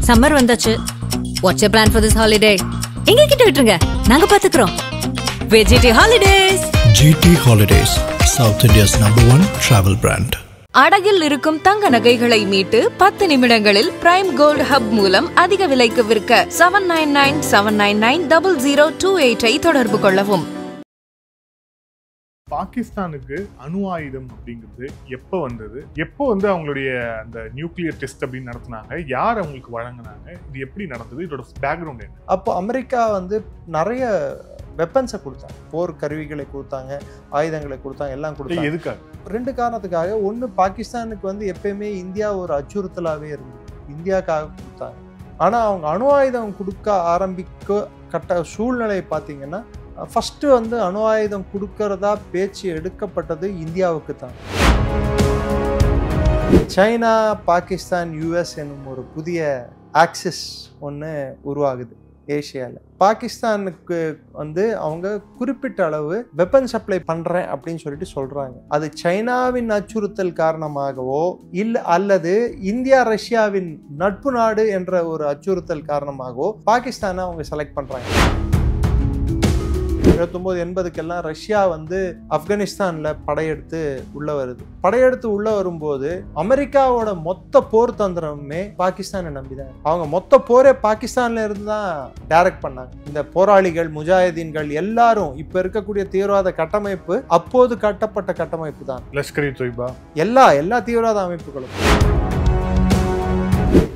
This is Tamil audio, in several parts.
சம்மர் வந்தாச்சு. What's your plan for this holiday? எங்க கிட்ட விட்டுருங்க, நாங்க பாத்துக்கிறோம். GT Holidays. GT Holidays, South India's #1 travel brand. அடகில் இருக்கும் தங்க நகைகளை மீட்டு 10 நிமிடங்களில் பிரைம் கோல்ட் ஹப் மூலம் அதிக விலைக்கு விற்க 7997990028 தொடர்பு கொள்ளவும். பாகிஸ்தானுக்கு அணு ஆயுதம் அப்படிங்கிறது எப்போ வந்தது, எப்போ அவங்களுடைய அந்த நியூக்ளியர் டெஸ்ட் அப்படின்னு நடத்தினாங்க, யார் அவங்களுக்கு வழங்கினாங்க, இது எப்படி நடந்தது, இதோட பேக்ரவுண்ட் என்ன? அப்போ அமெரிக்கா நிறைய வெப்பன்ஸை கொடுத்தாங்க, போர் கருவிகளை கொடுத்தாங்க, ஆயுதங்களை கொடுத்தாங்க, எல்லாம் கொடுத்தாங்க. எதுக்காக? 2 காரணத்துக்காக. ஒன்று, பாகிஸ்தானுக்கு எப்பயுமே இந்தியா ஒரு அச்சுறுத்தலாகவே இருந்தது, இந்தியாவுக்காக கொடுத்தாங்க. ஆனால் அவங்க அணு ஆயுதம் கொடுக்க ஆரம்பிக்க சூழ்நிலை பார்த்தீங்கன்னா, ஃபஸ்ட்டு அணு ஆயுதம் கொடுக்கறதா பேச்சு எடுக்கப்பட்டது இந்தியாவுக்கு தான். சைனா, பாகிஸ்தான், யூஎஸ் என்னும் ஒரு புதிய ஆக்சிஸ் ஒன்று உருவாகுது ஏஷியாவில். பாகிஸ்தானுக்கு அவங்க குறிப்பிட்ட அளவு வெப்பன் சப்ளை பண்ணுறேன் அப்படின்னு சொல்லிட்டு சொல்கிறாங்க. அது சைனாவின் அச்சுறுத்தல் காரணமாகவோ இல்லை அல்லது இந்தியா ரஷ்யாவின் நட்பு நாடு என்ற ஒரு அச்சுறுத்தல் காரணமாகவோ பாகிஸ்தானை அவங்க செலக்ட் பண்ணுறாங்க. 1980 ரஷ்யா ஆப்கானிஸ்தான்ல படையெடுத்து உள்ள வருது. படையெடுத்து உள்ள வரும்போது அமெரிக்காவோட மொத்த போர் தந்திரமே பாகிஸ்தானை நம்பிதான். அவங்க மொத்த போரே பாகிஸ்தான்ல இருந்து தான் டைரக்ட் பண்ணாங்க. இந்த போராளிகள், முஜாஹிதீன்கள் எல்லாரும் இப்ப இருக்கக்கூடிய தீவிரவாத கட்டமைப்பு அப்போது கட்டப்பட்ட கட்டமைப்பு தான். லஷ்கர் இ தொய்பா, எல்லா தீவிரவாத அமைப்புகளும்.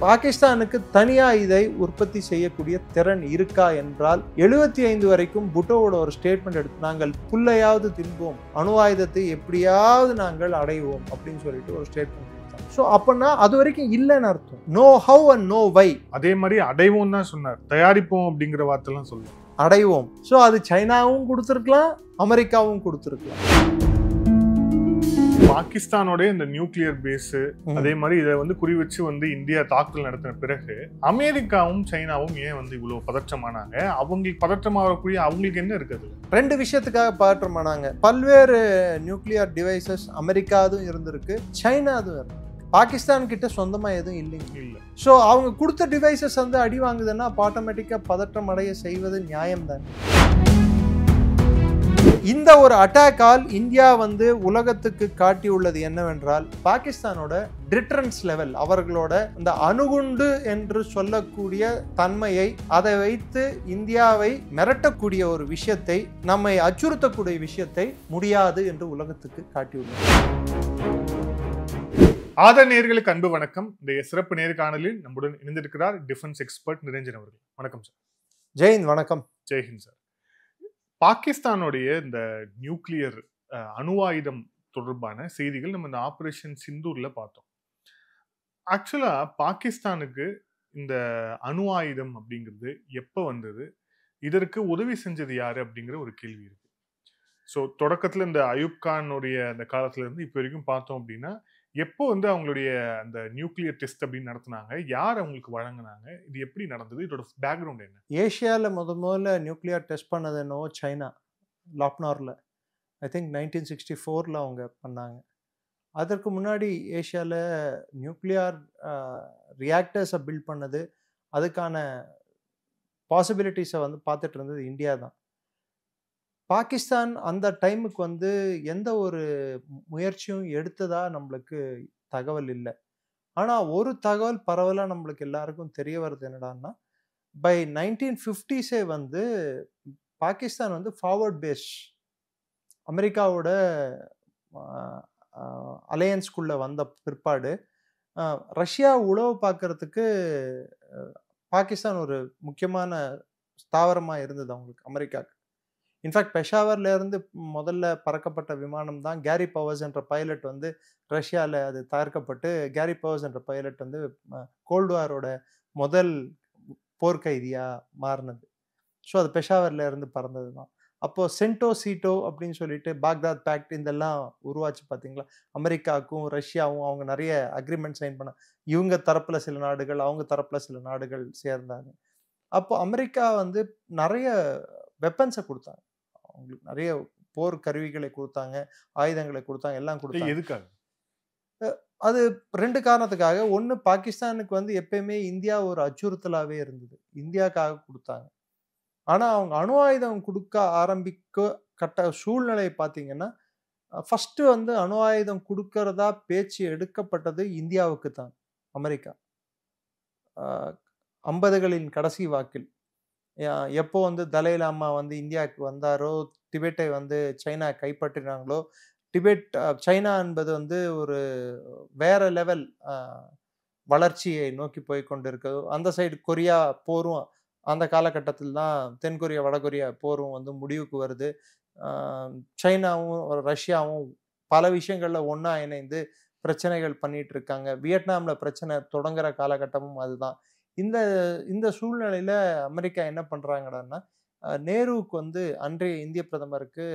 பாகிஸ்தானுக்கு தனியா இதை உற்பத்தி செய்யக்கூடிய திறன் இருக்கா என்றால் 75 வரைக்கும் புட்டோவோட ஒரு ஸ்டேட்மெண்ட் எடுத்து, நாங்கள் புல்லையாவது தின்போம், அணு ஆயுதத்தை எப்படியாவது நாங்கள் அடைவோம் அப்படின்னு சொல்லிட்டு ஒரு ஸ்டேட்மெண்ட் எடுத்தாங்க. ஸோ அப்படின்னா அது வரைக்கும் இல்லைன்னு அர்த்தம். No how and no why. அதே மாதிரி அடைவோம் தான் சொன்னார், தயாரிப்போம் அப்படிங்கிற வார்த்தைலாம் சொல்லுவோம், அடைவோம். ஸோ அது சைனாவும் கொடுத்துருக்கலாம், அமெரிக்காவும் கொடுத்துருக்கலாம். பாகிஸ்தானோட இந்த நியூக்ளியர் பேஸ், அதே மாதிரி இதை குறி வச்சு இந்தியா தாக்குதல் நடத்தின பிறகு அமெரிக்காவும் சைனாவும் ஏன் இவ்வளவு பதற்றமானாங்க? அவங்களுக்கு பதற்றமாகக்கூடிய அவங்களுக்கு என்ன இருக்குது? 2 விஷயத்துக்காக பதற்றமானாங்க. பல்வேறு நியூக்ளியர் டிவைசஸ் அமெரிக்காவும் இருந்திருக்கு, சைனாவும் இருக்கு. பாகிஸ்தான் கிட்ட சொந்தமா எதுவும் இல்லைங்க. ஸோ அவங்க கொடுத்த டிவைசஸ் அடி வாங்குதுன்னா ஆட்டோமேட்டிக்கா பதற்றம் அடைய செய்வது நியாயம் தான். இந்த ஒரு அட்டாக்கால் இந்தியா உலகத்துக்கு காட்டியுள்ளது என்னவென்றால், பாகிஸ்தானோட டிட்டரன்ஸ் லெவல், அவர்களோட இந்த அணுகுண்டு என்று சொல்லக்கூடிய தன்மையை, அதை வைத்து இந்தியாவை மிரட்டக்கூடிய ஒரு விஷயத்தை, நம்மை அச்சுறுத்தக்கூடிய விஷயத்தை முடியாது என்று உலகத்துக்கு காட்டியுள்ளது. ஆதர் நேயர்களுக்கு அன்பு வணக்கம். இந்த சிறப்பு நேர்காணலில் நம்முடன் இணைந்திருக்கிறார் டிஃபென்ஸ் எக்ஸ்பர்ட் நிரஞ்சன் அவர்கள். வணக்கம் சார். ஜெயின். வணக்கம். ஜெய்ஹிந்த் சார். பாகிஸ்தானுடைய இந்த நியூக்ளியர் அணு ஆயுதம் தொடர்பான செய்திகள் நம்ம இந்த ஆபரேஷன் சிந்தூர்ல பார்த்தோம். ஆக்சுவலா பாகிஸ்தானுக்கு இந்த அணு ஆயுதம் அப்படிங்கிறது எப்போ வந்தது, இதற்கு உதவி செஞ்சது யாரு அப்படிங்கிற ஒரு கேள்வி இருக்கு. ஸோ தொடக்கத்துல இந்த அயூப் கானுடைய அந்த காலத்துல இருந்து இப்போ வரைக்கும் பார்த்தோம் அப்படின்னா, எப்போ அவங்களுடைய அந்த நியூக்ளியர் டெஸ்ட் அப்படின்னு நடத்தினாங்க, யார் அவங்களுக்கு வழங்கினாங்க, இது எப்படி நடந்தது, இதோட பேக்ரவுண்ட் என்ன? ஏஷியாவில் முதல்ல நியூக்ளியர் டெஸ்ட் பண்ணது என்னவோ சைனா, லாப்னாரில். ஐ திங்க் 1964 அவங்க பண்ணாங்க. அதற்கு முன்னாடி ஏஷியாவில் நியூக்ளியர் ரியாக்டர்ஸை பில்ட் பண்ணது, அதுக்கான பாசிபிலிட்டிஸை பார்த்துட்டு இருந்தது இந்தியா தான். பாகிஸ்தான் அந்த டைமுக்கு எந்த ஒரு முயற்சியும் எடுத்ததா நம்மளுக்கு தகவல் இல்லை. ஆனால் ஒரு தகவல் பரவலாக நம்மளுக்கு எல்லாருக்கும் தெரிய வருது என்னடான்னா, by 1950s Pakistan forward base அமெரிக்காவோட அலையன்ஸ்குள்ளே வந்த பிற்பாடு ரஷ்யா உளவு பார்க்கறதுக்கு பாகிஸ்தான் ஒரு முக்கியமான ஸ்தாவரமாக இருந்தது அவங்களுக்கு, அமெரிக்காவுக்கு. இன்ஃபேக்ட் பெஷாவர்ல இருந்து முதல்ல பறக்கப்பட்ட விமானம் தான் கேரி பவர்ஸ் என்ற பைலட் ரஷ்யாவில் அது தயாரிக்கப்பட்டு, கேரி பவர்ஸ் என்ற பைலட் கோல்டு வாரோட முதல் போர்க்கைதியாக மாறினது. ஸோ அது பெஷாவர்ல இருந்து பறந்தது தான். அப்போது சென்டோ சீட்டோ அப்படின்னு சொல்லிட்டு பாக்தாத் பேக்ட் இதெல்லாம் உருவாச்சு பார்த்தீங்களா. அமெரிக்காவுக்கும் ரஷ்யாவும் அவங்க நிறைய அக்ரிமெண்ட் சைன் பண்ண, இவங்க தரப்பில் சில நாடுகள், அவங்க தரப்பில் சில நாடுகள் சேர்ந்தாங்க. அப்போ அமெரிக்கா நிறைய வெப்பன்ஸை கொடுத்தாங்க, அவங்களுக்கு நிறைய போர் கருவிகளை கொடுத்தாங்க, ஆயுதங்களை கொடுத்தாங்க, எல்லாம் கொடுத்தாங்க. எதுக்காக? அது 2 காரணத்துக்காக. ஒண்ணு, பாகிஸ்தானுக்கு வந்து எப்பயுமே இந்தியா ஒரு அச்சுறுத்தலாவே இருந்தது. இந்தியாக்காக குடுத்தாங்க. ஆனா அவங்க அணு ஆயுதம் குடுக்க ஆரம்பிக்க சூழ்நிலை பார்த்தீங்கன்னா, ஃபர்ஸ்ட் வந்து அணு ஆயுதம் குடுக்கிறதா பேச்சு எடுக்கப்பட்டது இந்தியாவுக்கு தான். அமெரிக்கா. அ 50களின் கடைசி வாக்கில். எப்போ வந்து தலை லாமா வந்து இந்தியாவுக்கு வந்தாரோ, டிபெட்டை வந்து சைனா கைப்பற்றினாங்களோ, சைனா என்பது வந்து ஒரு வேற லெவல் வளர்ச்சியை நோக்கி போய் கொண்டிருக்கிறது. அந்த சைடு கொரியா போரும் அந்த காலகட்டத்தில் தான் தென்கொரியா, வடகொரியா போரும் வந்து முடிவுக்கு வருது. சைனாவும், ரஷ்யாவும் பல விஷயங்கள்ல ஒண்ணா இணைந்து பிரச்சனைகள் பண்ணிட்டு இருக்காங்க. வியட்நாம்ல பிரச்சனை தொடங்குற காலகட்டமும் அதுதான். இந்த இந்த சூழ்நிலையில அமெரிக்கா என்ன பண்றாங்கன்னா, நேருவுக்கு வந்து அன்றைய இந்திய பிரதமருக்கு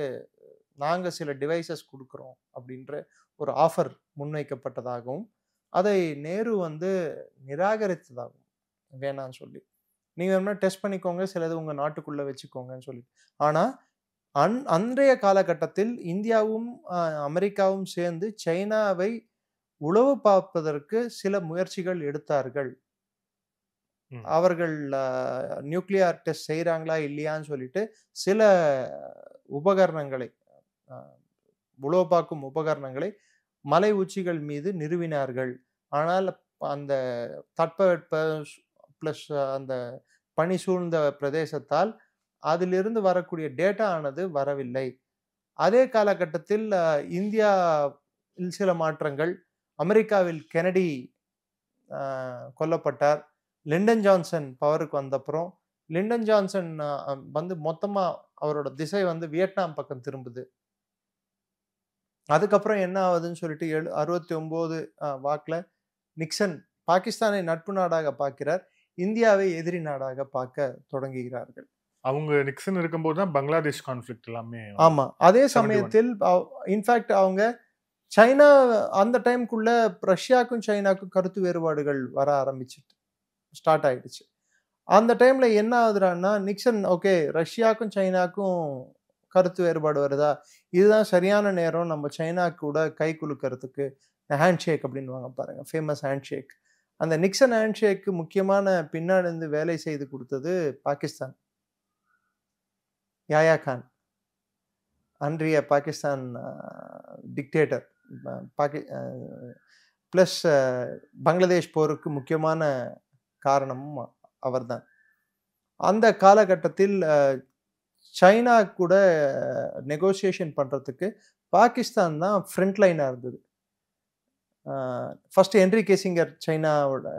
நாங்க சில டிவைசஸ் குடுக்குறோம் அப்படின்ற ஒரு ஆஃபர் முன்வைக்கப்பட்டதாகவும், அதை நேரு வந்து நிராகரித்ததாகவும், வேணான்னு சொல்லி. நீங்க வேணும்னா டெஸ்ட் பண்ணிக்கோங்க, சிலது உங்க நாட்டுக்குள்ள வச்சுக்கோங்கன்னு சொல்லி. ஆனா அன்றைய காலகட்டத்தில் இந்தியாவும் அமெரிக்காவும் சேர்ந்து சைனாவை உளவு பார்ப்பதற்கு சில முயற்சிகள் எடுத்தார்கள். அவர்கள் நியூக்ளியர் டெஸ்ட் செய்றாங்களா இல்லையான்னு சொல்லிட்டு சில உபகரணங்களை, உளவு பார்க்கும் உபகரணங்களை மலை உச்சிகள் மீது நிறுவினார்கள். ஆனால் அந்த தட்பவெட்ப பிளஸ் அந்த பனி சூழ்ந்த பிரதேசத்தால் அதிலிருந்து வரக்கூடிய டேட்டா ஆனது வரவில்லை. அதே காலகட்டத்தில் இந்தியாவில் சில மாற்றங்கள். அமெரிக்காவில் கெனடி கொல்லப்பட்டார். லிண்டன் ஜான்சன் பவருக்கு வந்தப்புறம் லிண்டன் ஜான்சன் வந்து மொத்தமா அவரோட திசை வந்து வியட்நாம் பக்கம் திரும்புது. அதுக்கப்புறம் என்ன ஆகுதுன்னு சொல்லிட்டு 69 வாக்குல நிக்சன் பாகிஸ்தானை நட்பு நாடாக பார்க்கிறார். இந்தியாவை எதிரி நாடாக பார்க்க தொடங்குகிறார்கள். அவங்க நிக்சன் இருக்கும்போது தான் பங்களாதேஷ் கான்ஃபிளிக்ட் எல்லாமே. ஆமா. அதே சமயத்தில் இன்ஃபேக்ட் அவங்க சைனா அந்த டைம்குள்ள ரஷ்யாவுக்கும் சைனாக்கும் கருத்து வேறுபாடுகள் வர ஆரம்பிச்சிட்டு ஸ்டார்ட் ஆயிடுச்சு. அந்த டைம்ல என்ன ஆகுதுன்னா, நிக்சன் ஓகே ரஷ்யாவுக்கும் சைனாக்கும் கருத்து வேறுபாடு வருதா, இதுதான் சரியான நேரம் நம்ம சைனா கூட கை குலுக்கிறதுக்கு, ஹேண்ட் ஷேக் அப்படின்னு பாருங்க, ஃபேமஸ் ஹேண்ட் ஷேக். அந்த நிக்சன் ஹேண்ட் ஷேக்கு முக்கியமான பின்னாடி இருந்து வேலை செய்து கொடுத்தது பாகிஸ்தான். யாயா கான், அன்றைய பாகிஸ்தான் டிக்டேட்டர், பிளஸ் பங்களாதேஷ் போருக்கு முக்கியமான காரணமும் அவர்தான். அந்த காலகட்டத்தில் சைனா கூட நெகோசியேஷன் பண்றதுக்கு பாகிஸ்தான் தான் ஃப்ரண்ட் லைனா இருந்தது. ஃபர்ஸ்ட் ஹென்ரி கிசிங்கர் சைனாவோட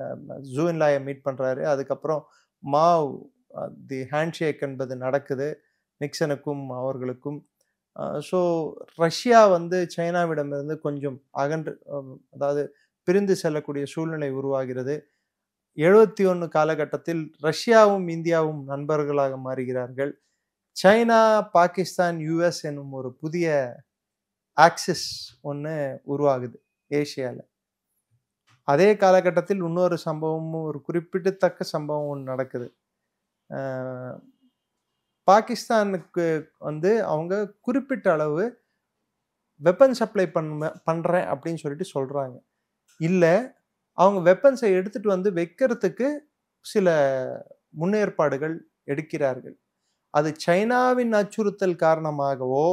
ஜூஎன்லாயை மீட் பண்றாரு. அதுக்கப்புறம் மாவ் தி ஹேண்ட் ஷேக் என்பது நடக்குது நிக்சனுக்கும் அவர்களுக்கும். ஸோ ரஷ்யா வந்து சைனாவிடமிருந்து கொஞ்சம் அகன்று, அதாவது பிரிந்து செல்லக்கூடிய சூழ்நிலை உருவாகிறது. 71 காலகட்டத்தில் ரஷ்யாவும் இந்தியாவும் நண்பர்களாக மாறுகிறார்கள். சைனா, பாகிஸ்தான், யுஎஸ் என்னும் ஒரு புதிய ஆக்சிஸ் ஒன்று உருவாகுது ஏசியாவில். அதே காலகட்டத்தில் இன்னொரு சம்பவமும், ஒரு குறிப்பிடத்தக்க சம்பவம் ஒன்று நடக்குது. பாகிஸ்தானுக்கு வந்து அவங்க குறிப்பிட்ட அளவு வெப்பன் சப்ளை பண்றேன் அப்படின்னு சொல்லிட்டு சொல்றாங்க. இல்லை, அவங்க வெப்பன்ஸை எடுத்துட்டு வந்து வைக்கிறதுக்கு சில முன்னேற்பாடுகள் எடுக்கிறார்கள். அது சைனாவின் அச்சுறுத்தல் காரணமாகவோ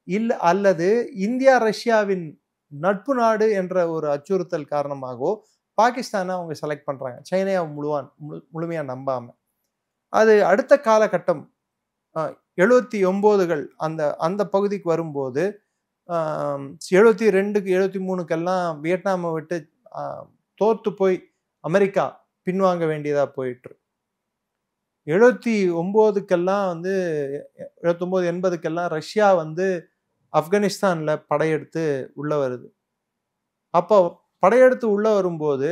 இல்லை அல்லது இந்தியா ரஷ்யாவின் நட்பு நாடு என்ற ஒரு அச்சுறுத்தல் காரணமாகவோ பாகிஸ்தானை அவங்க செலக்ட் பண்றாங்க, சைனாவை முழுமையா நம்பாம. அது அடுத்த காலகட்டம் 79கள் அந்த பகுதிக்கு வரும்போது 72க்கு 73க்கெல்லாம் வியட்நாமை விட்டு தோத்து போய் அமெரிக்கா பின்வாங்க வேண்டியதா போயிட்டு, 79க்கெல்லாம் வந்து 79 80க்கெல்லாம் ரஷ்யா வந்து ஆப்கானிஸ்தான்ல படையெடுத்து உள்ள வருது. அப்போ படையெடுத்து உள்ள வரும்போது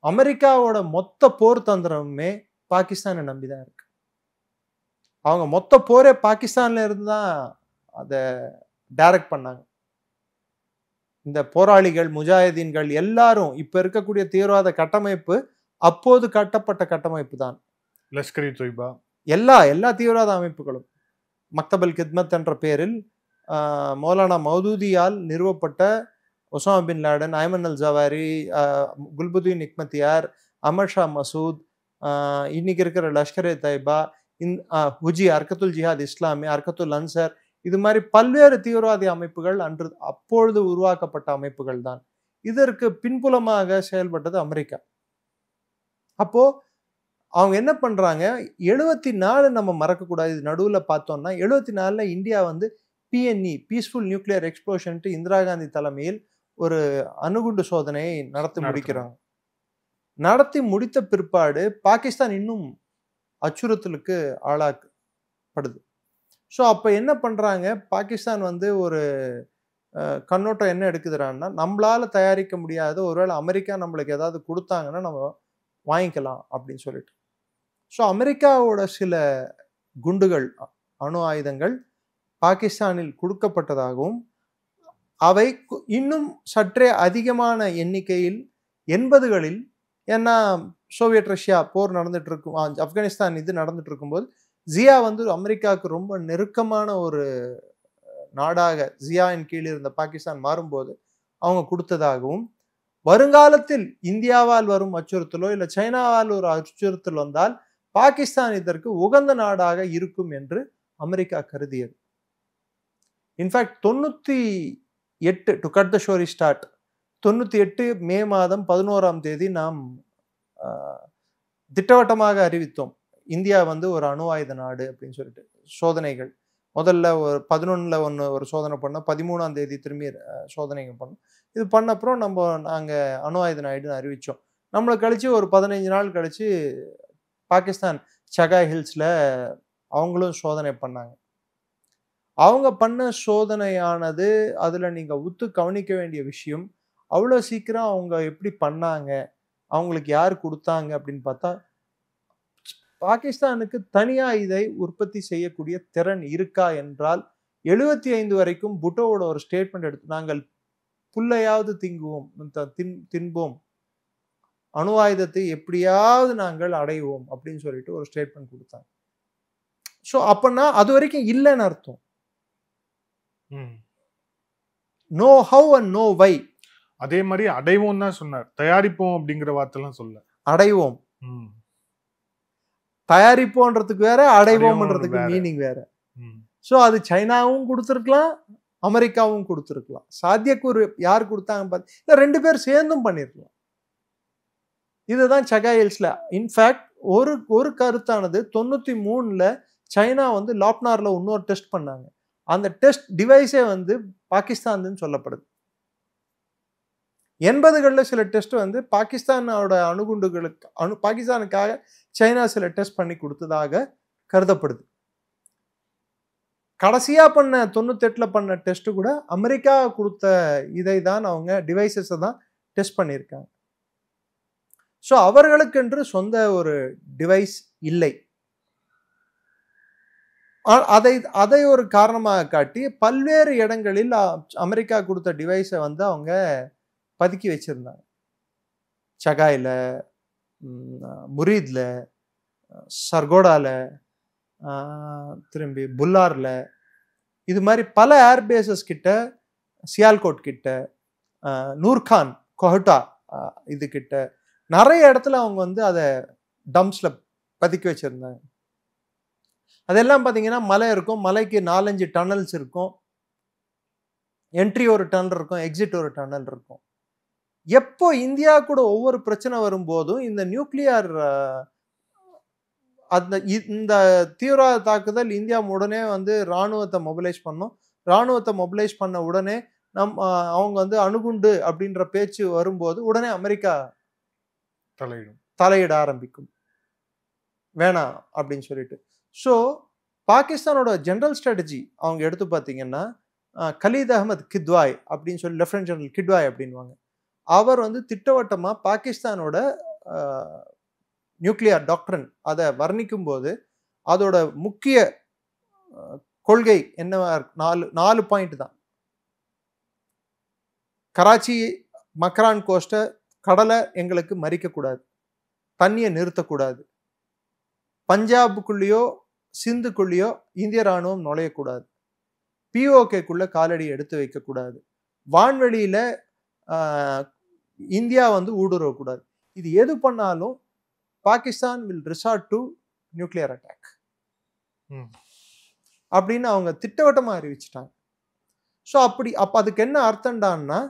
அமெரிக்காவோட மொத்த போர் தந்திரமே பாகிஸ்தானை நம்பிதான் இருக்கு. அவங்க மொத்த போரே பாகிஸ்தான்ல இருந்து தான் அதை டைரக்ட் பண்ணாங்க. இந்த போராளிகள், முஜாஹிதீன்கள் எல்லாரும் இப்ப இருக்கக்கூடிய தீவிரவாத கட்டமைப்பு அப்போது கட்டப்பட்ட கட்டமைப்பு தான். லஷ்கர் இ தொய்பா, எல்லா தீவிரவாத அமைப்புகளும் மக்தபல் கித்மத் என்ற பெயரில் மௌலானா மௌதூதியால் நிறுவப்பட்ட ஒசாமா பின் லாடன், ஐமன் அல் ஜவாரி, குல்புதீன் நிக்மத்தியார், அமர் ஷா மசூத், இன்னைக்கு இருக்கிற லஷ்கர்-ஏ தைபா, ஹுஜி, அர்கத்துல் ஜிஹாத் இஸ்லாமி, அர்கத்துல் அன்சர், இது மாதிரி பல்வேறு தீவிரவாதி அமைப்புகள் அப்பொழுது உருவாக்கப்பட்ட அமைப்புகள் தான். இதற்கு பின்புலமாக செயல்பட்டது அமெரிக்கா. அப்போ அவங்க என்ன பண்றாங்க, 74 நம்ம மறக்கக்கூடாது. இது நடுவில் பார்த்தோம்னா 74 இந்தியா வந்து PNE, peaceful nuclear explosion, Indira Gandhi தலைமையில் ஒரு அணுகுண்டு சோதனையை நடத்தி முடிக்கிறாங்க. நடத்தி முடித்த பிற்பாடு பாகிஸ்தான் இன்னும் அச்சுறுத்தலுக்கு ஆளாக்கப்படுது. ஸோ அப்போ என்ன பண்ணுறாங்க, பாகிஸ்தான் வந்து ஒரு கண்ணோட்டம் என்ன எடுக்குதுறான்னா, நம்மளால தயாரிக்க முடியாத, ஒருவேளை அமெரிக்கா நம்மளுக்கு ஏதாவது கொடுத்தாங்கன்னா நம்ம வாங்கிக்கலாம் அப்படின்னு சொல்லிட்டு. ஸோ அமெரிக்காவோட சில குண்டுகள், அணு ஆயுதங்கள் பாகிஸ்தானில் கொடுக்கப்பட்டதாகவும், அவை இன்னும் சற்றே அதிகமான எண்ணிக்கையில் 80களில், ஏன்னா சோவியத் ரஷ்யா போர் நடந்துட்டு இருக்கும், ஆப்கானிஸ்தான் இது நடந்துட்டு இருக்கும்போது ஜியா வந்து அமெரிக்காவுக்கு ரொம்ப நெருக்கமான ஒரு நாடாக ஜியாவின் கீழ் இருந்த பாகிஸ்தான் மாறும்போது அவங்க கொடுத்ததாகவும், வருங்காலத்தில் இந்தியாவால் வரும் அச்சுறுத்தலோ இல்லை சைனாவால் ஒரு அச்சுறுத்தல் வந்தால் பாகிஸ்தான் இதற்கு உகந்த நாடாக இருக்கும் என்று அமெரிக்கா கருதியது. In fact 98, to cut the story short, 98 May மாதம் 11ஆம் தேதி நாம் திட்டவட்டமாக அறிவித்தோம், இந்தியா வந்து ஒரு அணு ஆயுத நாடு அப்படின்னு சொல்லிட்டு. சோதனைகள் முதல்ல ஒரு 11 ஒரு சோதனை பண்ணோம், 13ஆம் தேதி திரும்பி சோதனைகள் பண்ணோம். இது பண்ணப்புறம் நாங்கள் அணு ஆயுத நாடுன்னு அறிவித்தோம். நம்மளை கழிச்சு ஒரு 15 நாள் கழிச்சு பாகிஸ்தான் சகாய் ஹில்ஸில் அவங்களும் சோதனை பண்ணாங்க. அவங்க பண்ண சோதனையானது, அதில் நீங்கள் உத்து கவனிக்க வேண்டிய விஷயம், அவ்வளோ சீக்கிரம் அவங்க எப்படி பண்ணாங்க, அவங்களுக்கு யார் கொடுத்தாங்க அப்படின்னு பார்த்தா, பாகிஸ்தானுக்கு தனியாக இதை உற்பத்தி செய்யக்கூடிய திறன் இருக்கா என்றால் 75 வரைக்கும் புட்டோவோட ஒரு ஸ்டேட்மெண்ட் எடுத்து, நாங்கள் புல்லையாவது தின்போம், அணு ஆயுதத்தை எப்படியாவது நாங்கள் அடைவோம் அப்படின்னு சொல்லிட்டு ஒரு ஸ்டேட்மெண்ட் கொடுத்தாங்க. ஸோ அப்பன்னா அது வரைக்கும் இல்லைன்னு அர்த்தம். No how and no why. அதே மாதிரி அடைவோம் தான் சொன்னார், தயாரிப்போம் அப்படிங்கிற வார்த்தைலாம் சொல்ல. அடைவோம், தயாரிப்போன்றதுக்கு வேற, அடைவோம்ன்றதுக்கு மீனிங் வேற. ஸோ அது சைனாவும் கொடுத்துருக்கலாம், அமெரிக்காவும் கொடுத்துருக்கலாம். சாத்தியக்கூறு யார் கொடுத்தாங்க பார்த்து, 2 பேர் சேர்ந்தும் பண்ணிருக்கலாம். இதுதான் சகாய் ஹில்ஸ்ல. இன்ஃபேக்ட் ஒரு கருத்தானது 93ல் சைனா வந்து லாப்னார்ல இன்னொரு டெஸ்ட் பண்ணாங்க. அந்த டெஸ்ட் டிவைஸே வந்து பாகிஸ்தான் சொல்லப்படுது. 80களில் சில டெஸ்ட் வந்து பாகிஸ்தானோட அணுகுண்டுகளுக்கு பாகிஸ்தானுக்காக சைனா சில டெஸ்ட் பண்ணி கொடுத்ததாக கருதப்படுது. கடைசியா பண்ண 98ல் பண்ண டெஸ்ட் கூட அமெரிக்கா கொடுத்த இதை தான், அவங்க டிவைசஸை தான் டெஸ்ட் பண்ணியிருக்காங்க. ஸோ அவர்களுக்கென்று சொந்த ஒரு டிவைஸ் இல்லை. அதை ஒரு காரணமாக காட்டி பல்வேறு இடங்களில் அமெரிக்கா கொடுத்த டிவைஸை வந்து அவங்க பதுக்கி வச்சிருந்தாங்க. சகாயில், முரீதில், சர்கோடால, திரும்பி புல்லாரில், இது மாதிரி பல ஏர்பேசஸ் கிட்ட, சியால்கோட் கிட்ட, நூர்கான், கொஹட்டா இது கிட்ட நிறைய இடத்துல அவங்க வந்து அதை டம்ப்ஸில் பதுக்கி வச்சிருந்தாங்க. அதெல்லாம் பார்த்தீங்கன்னா மலை இருக்கும், மலைக்கு 4-5 டனல்ஸ் இருக்கும், என்ட்ரி ஒரு டனல் இருக்கும், எக்ஸிட் ஒரு டனல் இருக்கும். எப்போ இந்தியா கூட ஒவ்வொரு பிரச்சனை வரும்போதும் இந்த நியூக்ளியர் இந்த தீவிரவாத தாக்குதல் இந்தியா உடனே வந்து இராணுவத்தை மொபிலைஸ் பண்ணோம். இராணுவத்தை மொபிலைஸ் பண்ண உடனே அவங்க வந்து அணுகுண்டு அப்படின்ற பேச்சு வரும்போது உடனே அமெரிக்கா தலையிட ஆரம்பிக்கும், வேணாம் அப்படின்னு சொல்லிட்டு. ஸோ பாகிஸ்தானோட ஜெனரல் ஸ்ட்ராட்டஜி அவங்க எடுத்து பார்த்தீங்கன்னா, கலீத் அகமது கித்வாய் அப்படின்னு சொல்லி, லெஃப்டினன்ட் ஜெனரல் கிட்வாய் அப்படின்வாங்க, அவர் வந்து திட்டவட்டமாக பாகிஸ்தானோட நியூக்ளியர் டாக்ட்ரின் அதை வர்ணிக்கும் போது அதோட முக்கிய கொள்கை என்னவா 4 பாயிண்ட் தான். கராச்சி, மக்ரான் கோஸ்ட்டை, கடலை எங்களுக்கு மறிக்கக்கூடாது, தண்ணியை நிறுத்தக்கூடாது, பஞ்சாபுக்குள்ளேயோ சிந்துக்குள்ளேயோ இந்திய ராணுவம் நுழையக்கூடாது, பிஓகேக்குள்ள காலடி எடுத்து வைக்கக்கூடாது, வான்வெளியில இந்தியா வந்து ஊடுருவக்கூடாது. இது எது பண்ணாலும் Pakistan will resort to nuclear attack அப்படின்னு அவங்க திட்டவட்டமாக அறிவிச்சிட்டாங்க. ஸோ அப்போ அதுக்கு என்ன அர்த்தம்டான்னா,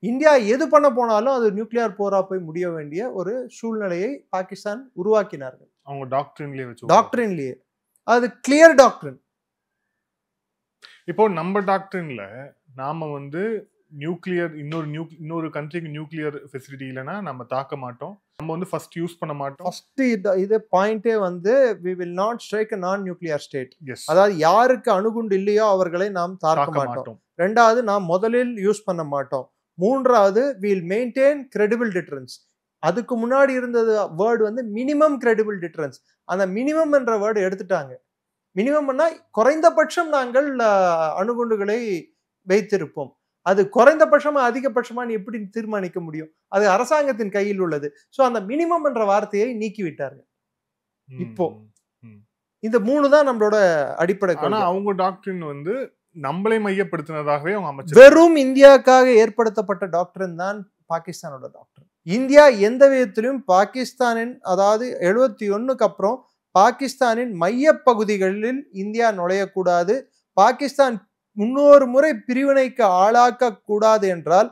இந்தியா எது பண்ண போனாலும் அது நியூக்ளியர் போரா போய் முடிய வேண்டிய ஒரு சூழ்நிலையை பாகிஸ்தான் உருவாக்கினார்கள். அவங்க டாக்டரின்லயே அது கிளியர் டாக்டரின். இப்போ நம்ம டாக்டரின்ல நாம வந்து நியூக்ளியர் இன்னொரு கண்ட்ரிக்கு நியூக்ளியர் ஃபெசிலிட்டி இல்லைன்னா நம்ம தாக்க மாட்டோம், நம்ம வந்து ஃபர்ஸ்ட் யூஸ் பண்ண மாட்டோம். ஃபர்ஸ்ட் இது பாயிண்டே வந்து we will not strike a non nuclear state. அதாவது யாருக்கு அணுகுண்டு இல்லையோ அவர்களை நாம் தாக்க மாட்டோம். ரெண்டாவது, நாம் முதலில் யூஸ் பண்ண மாட்டோம். மூன்றாவது, we'll maintain credible deterrence. அதுக்கு முன்னாடி இருந்தது வேர்டு வந்து மினிமம் கிரெடிபிள் டிட்டரன்ஸ். அந்த மினிமம் என்ற வேர்டு எடுத்துட்டாங்க. மினிமம்னா குறைந்தபட்சம் நாங்கள் அணுகுண்டுகளை வைத்திருப்போம். அது குறைந்தபட்சமா அதிகபட்சமானு எப்படி தீர்மானிக்க முடியும்? அது அரசாங்கத்தின் கையில் உள்ளது. ஸோ அந்த மினிமம் என்ற வார்த்தையை நீக்கி விட்டார்கள். இப்போ இந்த 3 தான் நம்மளோட அடிப்படை. ஆனா அவங்க டாக்டரின் வந்து நம்மளை மையப்படுத்தினதாகவே அவங்க அமைச்சர். வெறும் இந்தியாவுக்காக ஏற்படுத்தப்பட்ட டாக்டரின் தான் பாகிஸ்தானோட டாக்டர். இந்தியா எந்த விதத்திலும் பாகிஸ்தானின், அதாவது 71க்கு அப்புறம் பாகிஸ்தானின் மைய பகுதிகளில் இந்தியா நுழையக்கூடாது, பாகிஸ்தான் முன்னொரு முறை பிரிவினைக்கு ஆளாக்க கூடாது என்றால்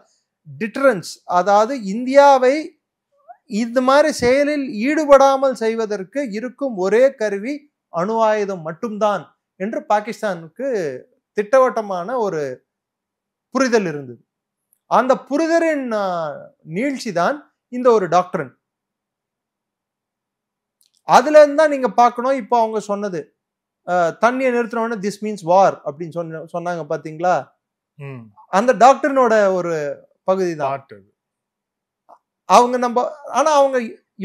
டிட்டரன்ஸ், அதாவது இந்தியாவை இந்த மாதிரி செயலில் ஈடுபடாமல் செய்வதற்கு இருக்கும் ஒரே கருவி அணு ஆயுதம் மட்டும்தான் என்று பாகிஸ்தானுக்கு திட்டவட்டமான ஒரு புரிதல் இருந்தது. அந்த புரிதலின் நீட்சி தான் இந்த ஒரு டாக்டரின். அதுல இருந்தா நீங்க பார்க்கணும். இப்போ அவங்க சொன்னது தண்ணியை நிறுத்தினோட திஸ் மீன்ஸ் வார் அப்படின்னு சொன்னாங்க பாத்தீங்களா? அந்த டாக்டரினோட ஒரு பகுதி தான் அவங்க. ஆனா அவங்க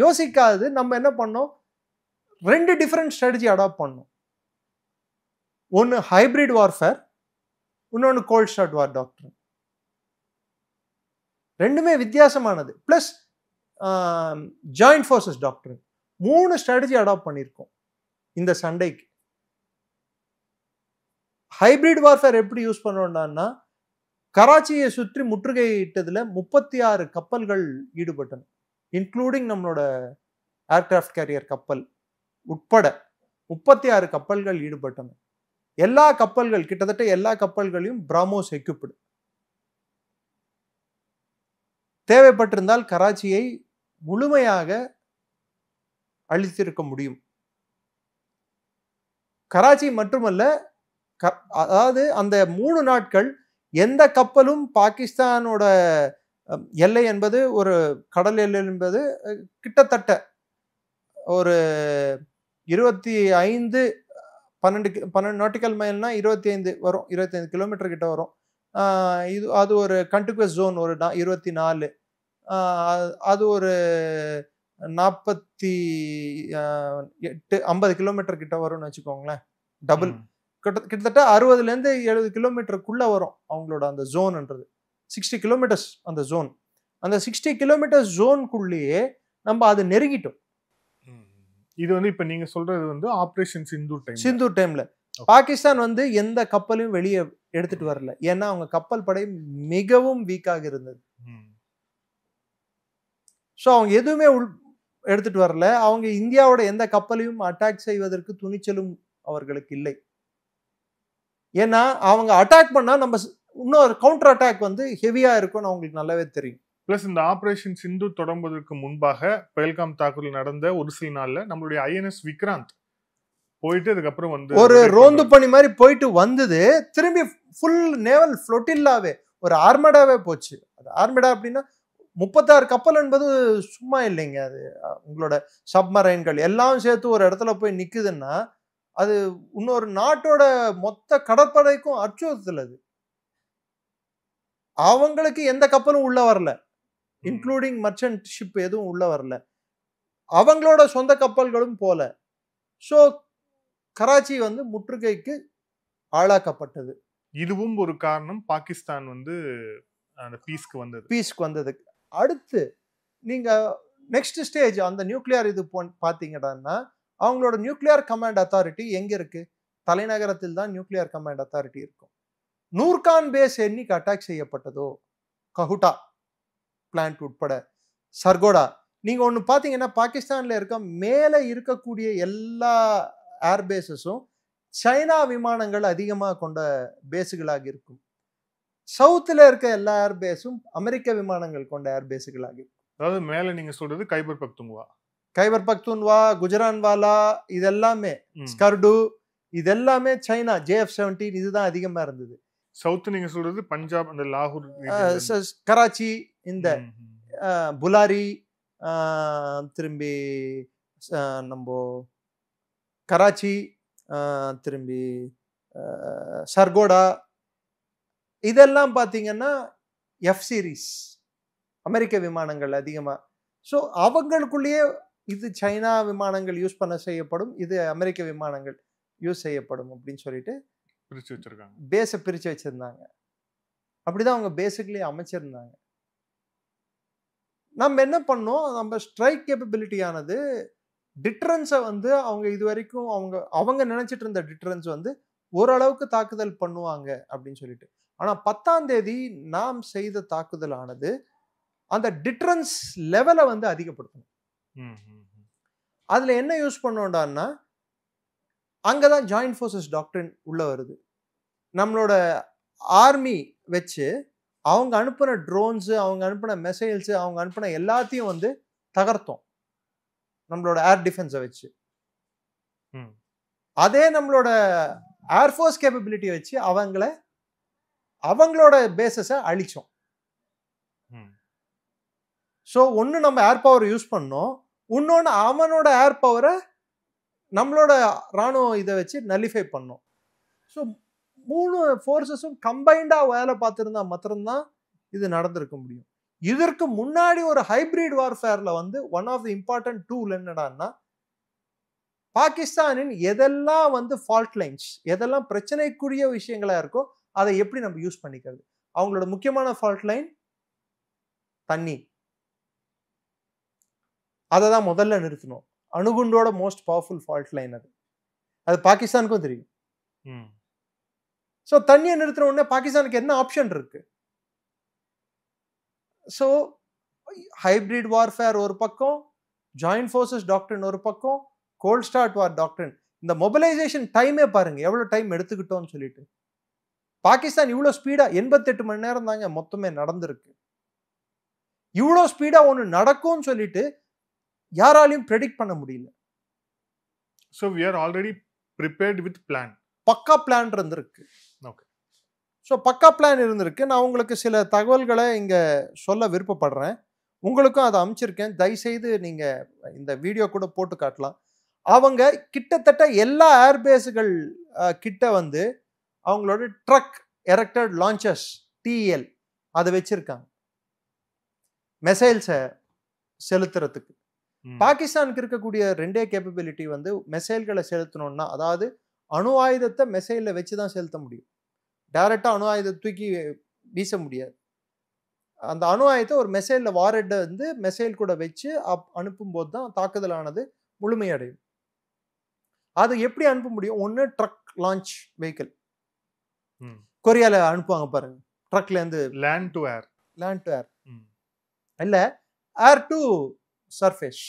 யோசிக்காது. நம்ம என்ன பண்ணோம், 2 டிஃபரெண்ட் ஸ்ட்ராட்டஜி அடாப்ட் பண்ணோம். ஒன்னு ஹைபிரிட் வார்ஃபேர், இன்னொன்னு கோல்ட் ஸ்டார்ட் வார் டாக்டரின். ரெண்டுமே வித்தியாசமானது. பிளஸ் ஜாயிண்ட் ஃபோர்ஸஸ் டாக்டரின். 3 ஸ்ட்ராட்டஜி அடாப்ட் பண்ணியிருக்கோம் இந்த சண்டைக்கு. ஹைபிரிட் வார்ஃபேர் எப்படி யூஸ் பண்ணோம்னா, கராச்சியை சுற்றி முற்றுகையிட்டதுல 36 கப்பல்கள் ஈடுபட்டன, இன்க்ளூடிங் நம்மளோட ஏர்கிராஃப்ட் கேரியர் கப்பல் உட்பட 36 கப்பல்கள் ஈடுபட்டன. எல்லா கப்பல்கள், கிட்டத்தட்ட எல்லா கப்பல்களையும் பிராமோஸ் எக்யூப்டு. தேவைப்பட்டிருந்தால் கராச்சியை முழுமையாக அழித்திருக்க முடியும். கராச்சி மட்டுமல்ல, அதாவது அந்த 3 நாட்கள் எந்த கப்பலும் பாகிஸ்தானோட எல்லை என்பது, ஒரு கடல் எல்லை என்பது கிட்டத்தட்ட ஒரு 12 நாட்டிக்கல் மைல்னா 25 வரும், 25 கிலோமீட்டர் கிட்ட வரும். அது ஒரு கண்டிகுவஸ் ஜோன் ஒரு 24, அது ஒரு 48-50 கிலோமீட்டர் கிட்ட வரும்னு வச்சுக்கோங்களேன். டபுள் கிட்டத்தட்ட 60லேருந்து 70 கிலோமீட்டருக்குள்ள வரும் அவங்களோட அந்த ஜோன்ன்றது. 60 கிலோமீட்டர்ஸ் அந்த ஜோன். அந்த 60 கிலோமீட்டர் ஜோனுக்குள்ளேயே நம்ம அது நெருங்கிட்டோம். இது வந்து இப்ப நீங்க சொல்றது வந்து ஆபரேஷன் சிந்தூர் டைம்ல பாகிஸ்தான் வந்து எந்த கப்பலையும் வெளியே எடுத்துட்டு வரல. ஏன்னா அவங்க கப்பல் படை மிகவும் வீக்காக இருந்தது. ஸோ அவங்க எதுவுமே எடுத்துட்டு வரல. அவங்க இந்தியாவோட எந்த கப்பலையும் அட்டாக் செய்வதற்கு துணிச்சலும் அவர்களுக்கு இல்லை. ஏன்னா அவங்க அட்டாக் பண்ணா நம்ம இன்னொரு கவுண்டர் அட்டாக் வந்து ஹெவியா இருக்கும்னு அவங்களுக்கு நல்லாவே தெரியும். பிளஸ் இந்த ஆபரேஷன் சிந்து தொடங்குவதற்கு முன்பாக பெல்காம் தாக்குதல் நடந்த ஒரு சில நாள்ல நம்மளுடைய INS விக்ராந்த் போயிட்டு அதுக்கப்புறம் வந்து ஒரு ரோந்து பணி மாதிரி போயிட்டு வந்தது. திரும்பி ஃபுல் நேவல் ஃப்ளோட்டில்லாவே ஒரு ஆர்மடாவே போச்சு. அது ஆர்மடா அப்படின்னா 36 கப்பல் என்பது சும்மா இல்லைங்க. அது உங்களோட சப்மரைன்கள் எல்லாம் சேர்த்து ஒரு இடத்துல போய் நிக்குதுன்னா அது இன்னொரு நாட்டோட மொத்த கடற்படைக்கும் அச்சுறுத்தல். அது அவங்களுக்கு எந்த கப்பலும் உள்ள வரல, இன்க்ளூடிங் மர்ச்சன்ட் ஷிப் எதுவும் உள்ள வரல, அவங்களோட சொந்த கப்பல்களும் போல. ஸோ கராச்சி வந்து முற்றுகைக்கு ஆளாக்கப்பட்டது. இதுவும் ஒரு காரணம் பாகிஸ்தான் வந்து அந்த பீஸ்க்கு வந்தது. அடுத்து நீங்க நெக்ஸ்ட் ஸ்டேஜ் அந்த நியூக்ளியர் இது பாத்தீங்கன்னா, அவங்களோட நியூக்ளியர் கமாண்ட் அத்தாரிட்டி எங்க இருக்கு? தலைநகரத்தில் தான் நியூக்ளியர் கமாண்ட் அத்தாரிட்டி இருக்கும். நூர்கான் பேஸ் என்னைக்கு அட்டாக் செய்யப்பட்டதோ, கஹுட்டா பிளான்ட் உட்பட சர்கோடா. நீங்க ஒன்று பார்த்தீங்கன்னா பாகிஸ்தான்ல இருக்க மேலே இருக்கக்கூடிய எல்லா ஏர்பேஸஸும் சைனா விமானங்கள் அதிகமாக கொண்ட பேஸுகளாக இருக்கும். சவுத்தில் இருக்க எல்லா ஏர்பேஸும் அமெரிக்க விமானங்கள் கொண்ட ஏர்பேஸுகளாக இருக்கும். அதாவது மேல நீங்க சொல்றது கைபர் பக்துன்வா, கைபர் பக்துன்வா, குஜரான்வாலா, இதெல்லாமே ஸ்கர்டு, இதெல்லாமே சைனா JF-17 இதுதான் அதிகமா இருந்தது. சவுத் நீங்க சொல்றது பஞ்சாப், அந்த லாகூர், கராச்சி, இந்த புலாரி, திரும்பி நம்ம கராச்சி, திரும்பி சர்கோடா, இதெல்லாம் பார்த்தீங்கன்னா எஃப் சீரீஸ் அமெரிக்க விமானங்கள் அதிகமாக. ஸோ அவங்களுக்குள்ளேயே இது சைனா விமானங்கள் யூஸ் பண்ண செய்யப்படும், இது அமெரிக்க விமானங்கள் யூஸ் செய்யப்படும் அப்படின்னு சொல்லிட்டு பிரிச்சு வச்சிருக்காங்க, பேஸை பிரித்து வச்சிருந்தாங்க. அப்படிதான் அவங்க பேசிக்கலி அமைச்சிருந்தாங்க. நம்ம என்ன பண்ணோம், நம்ம ஸ்ட்ரைக் கேப்பபிலிட்டியானது டிட்ரன்ஸை வந்து அவங்க இது வரைக்கும் அவங்க நினைச்சிட்டு இருந்த டிட்ரன்ஸ் வந்து ஓரளவுக்கு தாக்குதல் பண்ணுவாங்க அப்படின்னு சொல்லிட்டு. ஆனால் 10ஆம் தேதி நாம் செய்த தாக்குதலானது அந்த டிட்ரன்ஸ் லெவலை வந்து அதிகப்படுத்தணும். அதில் என்ன யூஸ் பண்ணோம்டான்னா, அங்கே தான் ஜாயிண்ட் ஃபோர்ஸஸ் டாக்டரின் உள்ள வருது. நம்மளோட ஆர்மி வச்சு அவங்க அனுப்பின ட்ரோன்ஸு, அவங்க அனுப்பின மிசைல்ஸு, அவங்க அனுப்பின எல்லாத்தையும் வந்து தகர்த்தோம் நம்மளோட ஏர் டிஃபென்ஸை வச்சு. அதே நம்மளோட ஏர்ஃபோர்ஸ் கேப்பபிலிட்டியை வச்சு அவங்களோட பேசஸை அழிச்சோம். ஸோ ஒன்று நம்ம ஏர் பவர் யூஸ் பண்ணோம், இன்னொன்று அவனோட ஏர் பவரை நம்மளோட ராணுவ இதை வச்சு நல்லிஃபை பண்ணோம். ஸோ 3 ஃபோர்ஸஸும் கம்பைண்டாக வேலை பார்த்துருந்தா மாத்திரம்தான் இது நடந்திருக்க முடியும். இதற்கு முன்னாடி ஒரு ஹைபிரிட் வார்ஃபேர்ல வந்து one of the important tool என்னடான்னா, பாகிஸ்தானின் எதெல்லாம் வந்து ஃபால்ட் லைன்ஸ், எதெல்லாம் பிரச்சனைக்குரிய விஷயங்களா இருக்கோ அதை எப்படி நம்ம யூஸ் பண்ணிக்கிறது. அவங்களோட முக்கியமான ஃபால்ட் லைன் தண்ணி, அதை தான் முதல்ல நிறுத்தணும். அணுகுண்டோட மோஸ்ட் பவர்ஃபுல் ஃபால்ட் லைன் அது பாகிஸ்தானுக்கும் தெரியும். ஸோ தண்ணியை நிறுத்தின உடனே பாகிஸ்தானுக்கு என்ன ஆப்ஷன் இருக்கு? ஸோ ஹைபிரிட் வார்ஃபேர் ஒரு பக்கம், ஜாயிண்ட் ஃபோர்ஸஸ் டாக்டரின் ஒரு பக்கம், கோல்ட் ஸ்டார்ட் வார் டாக்டரின். இந்த மொபிலைசேஷன் டைமே பாருங்க எவ்வளோ டைம் எடுத்துக்கிட்டோம்னு சொல்லிட்டு. பாகிஸ்தான் இவ்வளோ ஸ்பீடா 88 மணி நேரம் தாங்க மொத்தமே நடந்திருக்கு. இவ்வளோ ஸ்பீடா ஒன்று நடக்கும்னு சொல்லிட்டு யாராலையும் ப்ரெடிக்ட் பண்ண முடியல. So we are already prepared with plan. பக்கா பிளான் இருந்திருக்கு. ஓகே. ஸோ பக்கா பிளான் இருந்திருக்கு. நான் உங்களுக்கு சில தகவல்களை இங்கே சொல்ல விருப்பப்படுறேன். உங்களுக்கும் அதை அமைச்சிருக்கேன். தயவுசெய்து நீங்கள் இந்த வீடியோ கூட போட்டு காட்டலாம். அவங்க கிட்டத்தட்ட எல்லா ஏர்பேஸுகள் கிட்ட வந்து அவங்களோட ட்ரக் எரெக்டட் லான்ச்சர்ஸ் TEL அதை வச்சிருக்காங்க மிசைல்ஸை செலுத்துறதுக்கு. பாகிஸ்தானுக்கு இருக்கக்கூடிய 2 கேப்பபிலிட்டி வந்து மிசைல்களை செலுத்தணும்னா, அதாவது அணு ஆயுதத்தை மிசைலில் வச்சு தான் செலுத்த முடியும். டைரக்டாக அணு ஆயுதத்தை தூக்கி வீச முடியாது. அந்த அணு ஆயுதத்தை ஒரு மிசைலில் வாரெட்டை வந்து மிசைல் கூட வச்சு அனுப்பும்போது தான் தாக்குதலானது முழுமையடையும். அது எப்படி அனுப்ப முடியும்? ஒன்று ட்ரக் லான்ச் வெஹிக்கிள், கொரியாவில் அனுப்புவாங்க பாருங்க, ட்ரக்லேருந்து லேண்ட் டு ஏர், இல்லை ஏர் டு சர்ஃபேஸ்,